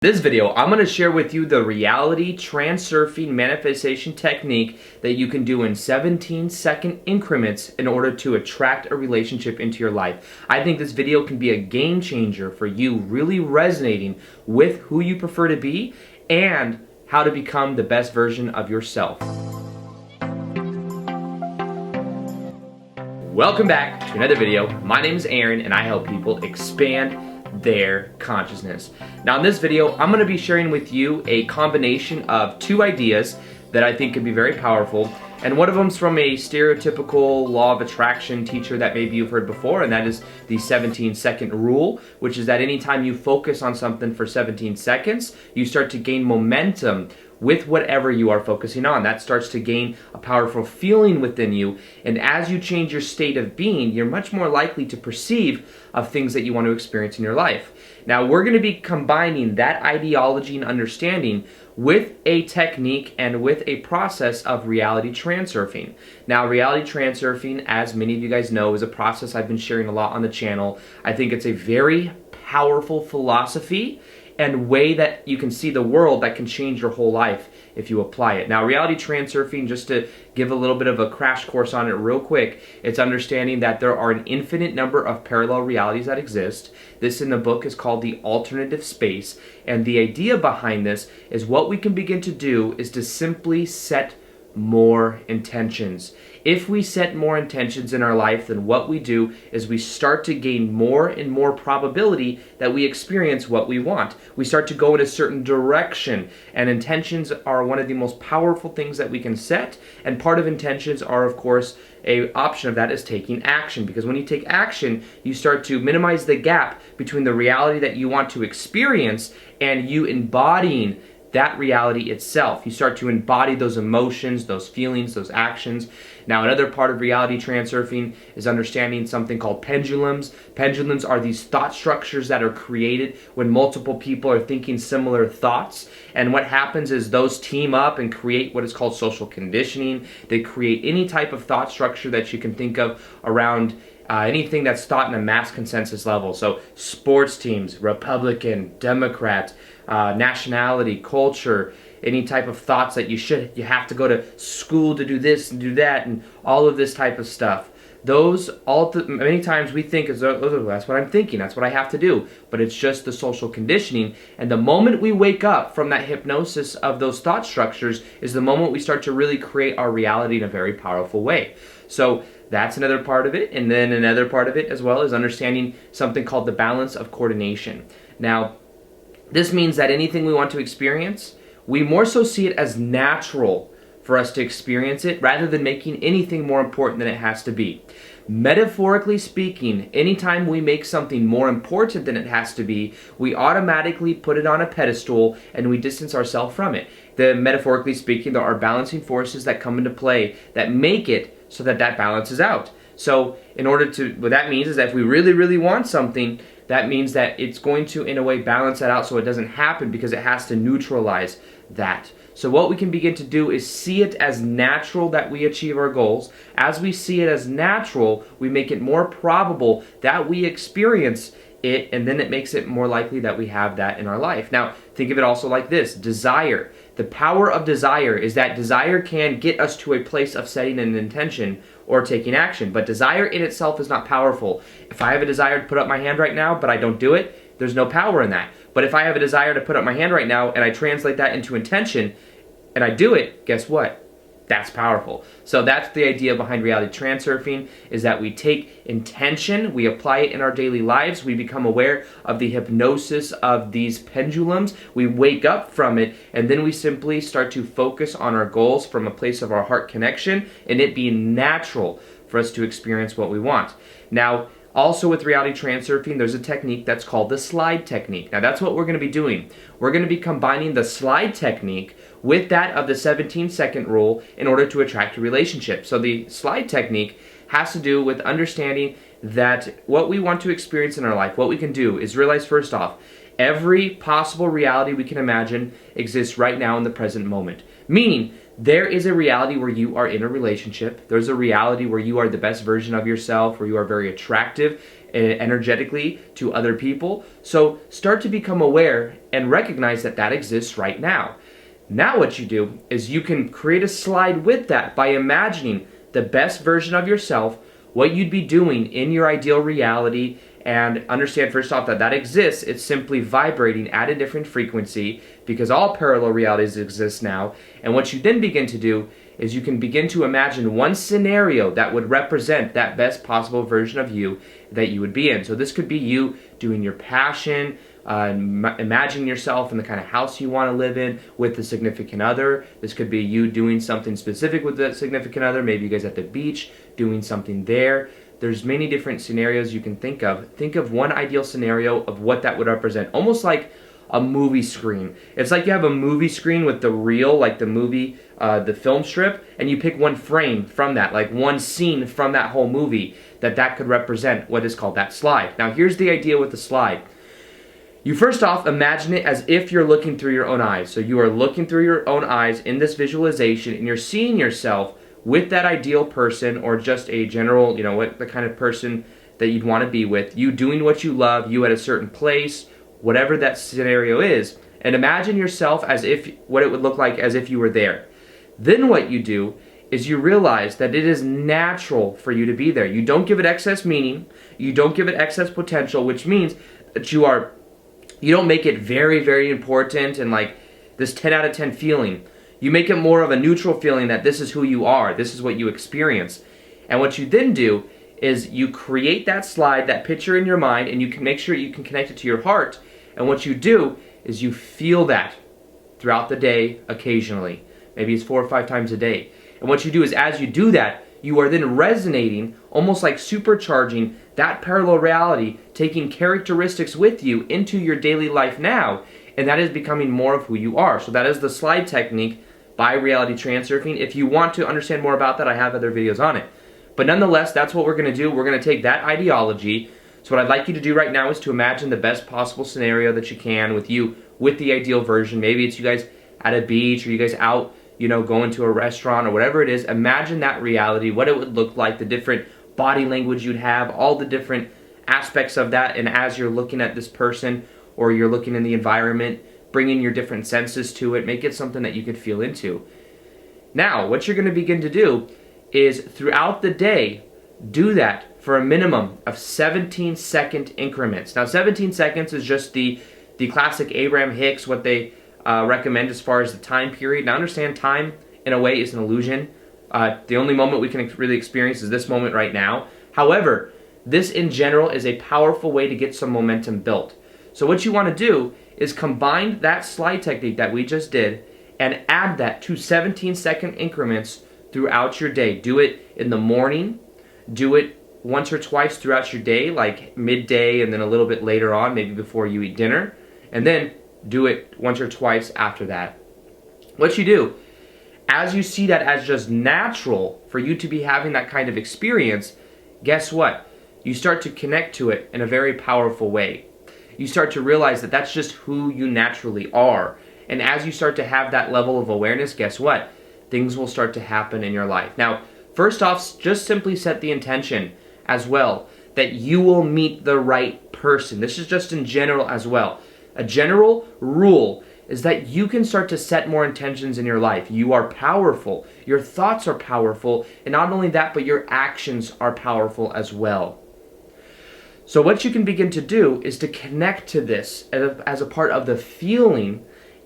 This video, I'm going to share with you the reality transurfing manifestation technique that you can do in 17-second increments in order to attract a relationship into your life. I think this video can be a game changer for you really resonating with who you prefer to be and how to become the best version of yourself. Welcome back to another video. My name is Aaron and I help people expand their consciousness. Now in this video, I'm going to be sharing with you a combination of two ideas that I think can be very powerful, and one of them is from a stereotypical law of attraction teacher that maybe you've heard before, and that is the 17-second rule, which is that anytime you focus on something for 17 seconds, you start to gain momentum with whatever you are focusing on. That starts to gain a powerful feeling within you, and as you change your state of being, you're much more likely to perceive of things that you want to experience in your life. Now we're going to be combining that ideology and understanding with a technique and with a process of reality transurfing. Now reality transurfing, as many of you guys know, is a process I've been sharing a lot on the channel. I think it's a very powerful philosophy and way that you can see the world that can change your whole life if you apply it. Now, reality transurfing, just to give a little bit of a crash course on it real quick, it's understanding that there are an infinite number of parallel realities that exist. This in the book is called the alternative space, and the idea behind this is what we can begin to do is to simply set more intentions. If we set more intentions in our life, then what we do is we start to gain more and more probability that we experience what we want. We start to go in a certain direction, and intentions are one of the most powerful things that we can set, and part of intentions are, of course, an option of that is taking action, because when you take action, you start to minimize the gap between the reality that you want to experience and you embodying that reality itself. You start to embody those emotions, those feelings, those actions. Now, another part of reality transurfing is understanding something called pendulums. Pendulums are these thought structures that are created when multiple people are thinking similar thoughts. And what happens is those team up and create what is called social conditioning. They create any type of thought structure that you can think of around anything that's thought in a mass consensus level. So sports teams, Republican, Democrat, nationality, culture, any type of thoughts that you have to go to school to do this and do that, and all of this type of stuff. Those many times we think is that's what I'm thinking, that's what I have to do, but it's just the social conditioning. And the moment we wake up from that hypnosis of those thought structures is the moment we start to really create our reality in a very powerful way. So that's another part of it. And then another part of it as well is understanding something called the balance of coordination. Now, this means that anything we want to experience, we more so see it as natural for us to experience it rather than making anything more important than it has to be. Metaphorically speaking, anytime we make something more important than it has to be, we automatically put it on a pedestal and we distance ourselves from it. Metaphorically speaking, there are balancing forces that come into play that make it so that that balances out. So what that means is that if we really, really want something, that means that it's going to, in a way, balance that out so it doesn't happen, because it has to neutralize that. So what we can begin to do is see it as natural that we achieve our goals. As we see it as natural, we make it more probable that we experience it, and then it makes it more likely that we have that in our life. Now, think of it also like this: desire. The power of desire is that desire can get us to a place of setting an intention or taking action, but desire in itself is not powerful. If I have a desire to put up my hand right now, but I don't do it, there's no power in that. But if I have a desire to put up my hand right now and I translate that into intention and I do it, guess what? That's powerful. So that's the idea behind reality transurfing, is that we take intention, we apply it in our daily lives, we become aware of the hypnosis of these pendulums, we wake up from it, and then we simply start to focus on our goals from a place of our heart connection, and it being natural for us to experience what we want. Now, also with reality transurfing, there's a technique that's called the slide technique. Now that's what we're going to be doing. We're going to be combining the slide technique with that of the 17-second rule in order to attract a relationship. So the slide technique has to do with understanding that what we want to experience in our life, what we can do is realize, first off, every possible reality we can imagine exists right now in the present moment. Meaning There is a reality where you are in a relationship. There's a reality where you are the best version of yourself, where you are very attractive energetically to other people. So start to become aware and recognize that that exists right now. Now what you do is you can create a slide with that by imagining the best version of yourself, what you'd be doing in your ideal reality, and understand first off that that exists. It's simply vibrating at a different frequency because all parallel realities exist now. And what you then begin to do is you can begin to imagine one scenario that would represent that best possible version of you that you would be in. So this could be you doing your passion, imagining yourself in the kind of house you want to live in with the significant other. This could be you doing something specific with that significant other. Maybe you guys at the beach doing something there. There's many different scenarios you can think of. Think of one ideal scenario of what that would represent, almost like a movie screen. It's like you have a movie screen with the reel, like the movie, the film strip, and you pick one frame from that, like one scene from that whole movie that could represent what is called that slide. Now here's the idea with the slide. You first off imagine it as if you're looking through your own eyes. So you are looking through your own eyes in this visualization, and you're seeing yourself with that ideal person, or just a general, what the kind of person that you'd want to be with, you doing what you love, you at a certain place, whatever that scenario is, and imagine yourself as if, what it would look like as if you were there. Then what you do is you realize that it is natural for you to be there. You don't give it excess meaning, you don't give it excess potential, which means that you don't make it very, very important and like this 10 out of 10 feeling. You make it more of a neutral feeling that this is who you are, this is what you experience. And what you then do is you create that slide, that picture in your mind, and you can make sure you can connect it to your heart. And what you do is you feel that throughout the day occasionally. Maybe it's 4 or 5 times a day. And what you do is as you do that, you are then resonating, almost like supercharging that parallel reality, taking characteristics with you into your daily life now, and that is becoming more of who you are. So that is the slide technique by Reality Transurfing. If you want to understand more about that, I have other videos on it. But nonetheless, that's what we're going to do. We're going to take that ideology. So what I'd like you to do right now is to imagine the best possible scenario that you can with you, with the ideal version. Maybe it's you guys at a beach, or you guys out, going to a restaurant, or whatever it is. Imagine that reality, what it would look like, the different body language you'd have, all the different aspects of that. And as you're looking at this person, or you're looking in the environment, bring in your different senses to it, make it something that you could feel into. Now, what you're going to begin to do is throughout the day, do that for a minimum of 17-second increments. Now, 17 seconds is just the classic Abraham Hicks, what they recommend as far as the time period. Now, understand time, in a way, is an illusion. The only moment we can really experience is this moment right now. However, this in general is a powerful way to get some momentum built. So what you want to do is combine that slide technique that we just did and add that to 17-second increments throughout your day. Do it in the morning, do it once or twice throughout your day, like midday and then a little bit later on, maybe before you eat dinner, and then do it once or twice after that. What you do, as you see that as just natural for you to be having that kind of experience, guess what? You start to connect to it in a very powerful way. You start to realize that that's just who you naturally are. And as you start to have that level of awareness, guess what? Things will start to happen in your life. Now, first off, just simply set the intention as well that you will meet the right person. This is just in general as well. A general rule is that you can start to set more intentions in your life. You are powerful. Your thoughts are powerful. And not only that, but your actions are powerful as well. So what you can begin to do is to connect to this as a part of the feeling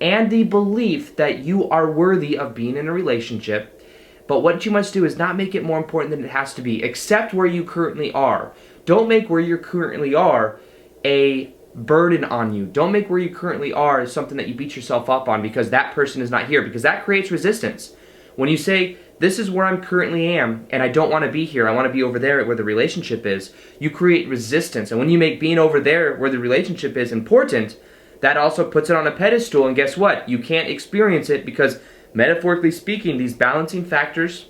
and the belief that you are worthy of being in a relationship. But what you must do is not make it more important than it has to be. Accept where you currently are. Don't make where you currently are a burden on you. Don't make where you currently are something that you beat yourself up on because that person is not here, because that creates resistance. When you say, this is where I'm currently am, and I don't want to be here, I want to be over there where the relationship is, you create resistance. And when you make being over there where the relationship is important, that also puts it on a pedestal, and guess what? You can't experience it because, metaphorically speaking, these balancing factors,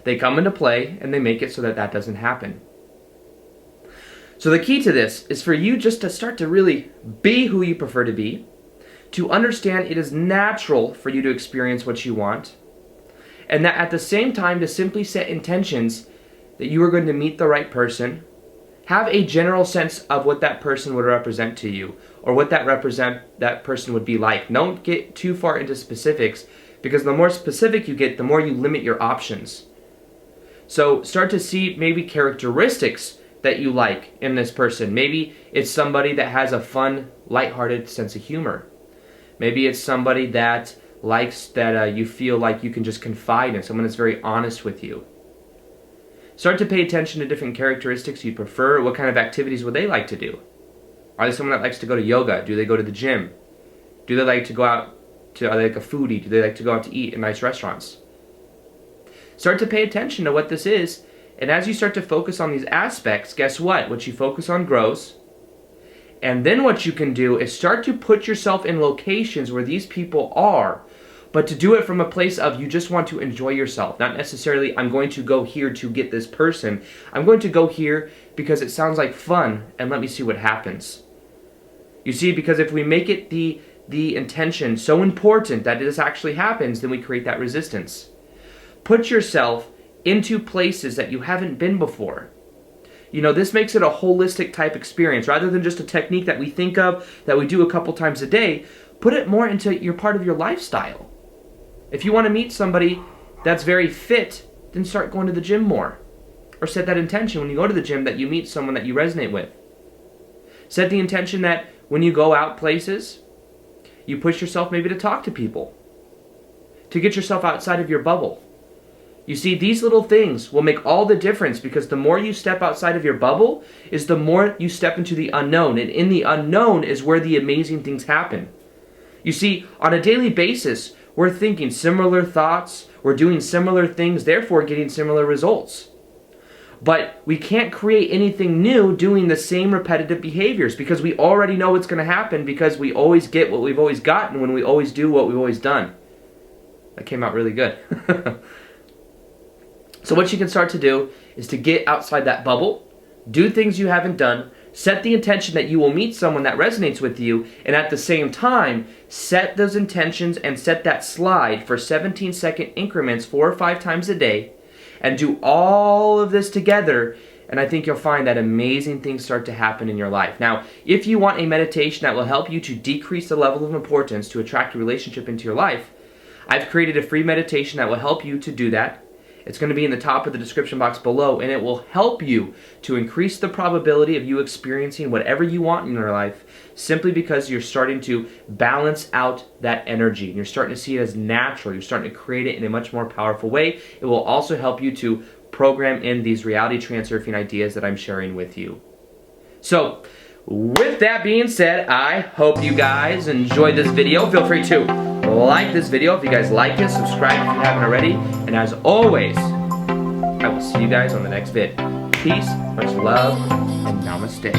they come into play and they make it so that that doesn't happen. So the key to this is for you just to start to really be who you prefer to be, to understand it is natural for you to experience what you want, and that at the same time to simply set intentions that you are going to meet the right person. Have a general sense of what that person would represent to you, or what that person would be like. Don't get too far into specifics, because the more specific you get, the more you limit your options. So start to see maybe characteristics that you like in this person. Maybe it's somebody that has a fun, lighthearted sense of humor. Maybe it's somebody that likes that you feel like you can just confide in, someone that's very honest with you. Start to pay attention to different characteristics you prefer. What kind of activities would they like to do? Are they someone that likes to go to yoga? Do they go to the gym? Do they like to go out to, are they like a foodie? Do they like to go out to eat in nice restaurants? Start to pay attention to what this is, and as you start to focus on these aspects, guess what? What you focus on grows. And then what you can do is start to put yourself in locations where these people are, but to do it from a place of you just want to enjoy yourself. Not necessarily, I'm going to go here to get this person. I'm going to go here because it sounds like fun, and let me see what happens. You see, because if we make it the intention so important that this actually happens, then we create that resistance. Put yourself into places that you haven't been before. You know, this makes it a holistic type experience. Rather than just a technique that we think of, that we do a couple times a day, put it more into your part of your lifestyle. If you want to meet somebody that's very fit, then start going to the gym more. Or set that intention when you go to the gym that you meet someone that you resonate with. Set the intention that when you go out places, you push yourself maybe to talk to people. To get yourself outside of your bubble. You see, these little things will make all the difference, because the more you step outside of your bubble is the more you step into the unknown. And in the unknown is where the amazing things happen. You see, on a daily basis, we're thinking similar thoughts, we're doing similar things, therefore getting similar results. But we can't create anything new doing the same repetitive behaviors, because we already know what's going to happen, because we always get what we've always gotten when we always do what we've always done. That came out really good. So what you can start to do is to get outside that bubble, do things you haven't done, set the intention that you will meet someone that resonates with you, and at the same time, set those intentions and set that slide for 17-second increments 4 or 5 times a day, and do all of this together, and I think you'll find that amazing things start to happen in your life. Now, if you want a meditation that will help you to decrease the level of importance to attract a relationship into your life, I've created a free meditation that will help you to do that. It's going to be in the top of the description box below, and it will help you to increase the probability of you experiencing whatever you want in your life, simply because you're starting to balance out that energy. And you're starting to see it as natural. You're starting to create it in a much more powerful way. It will also help you to program in these reality transurfing ideas that I'm sharing with you. So, with that being said, I hope you guys enjoyed this video. Feel free to like this video if you guys liked it, subscribe if you haven't already, and as always, I will see you guys on the next vid. Peace, much love, and namaste.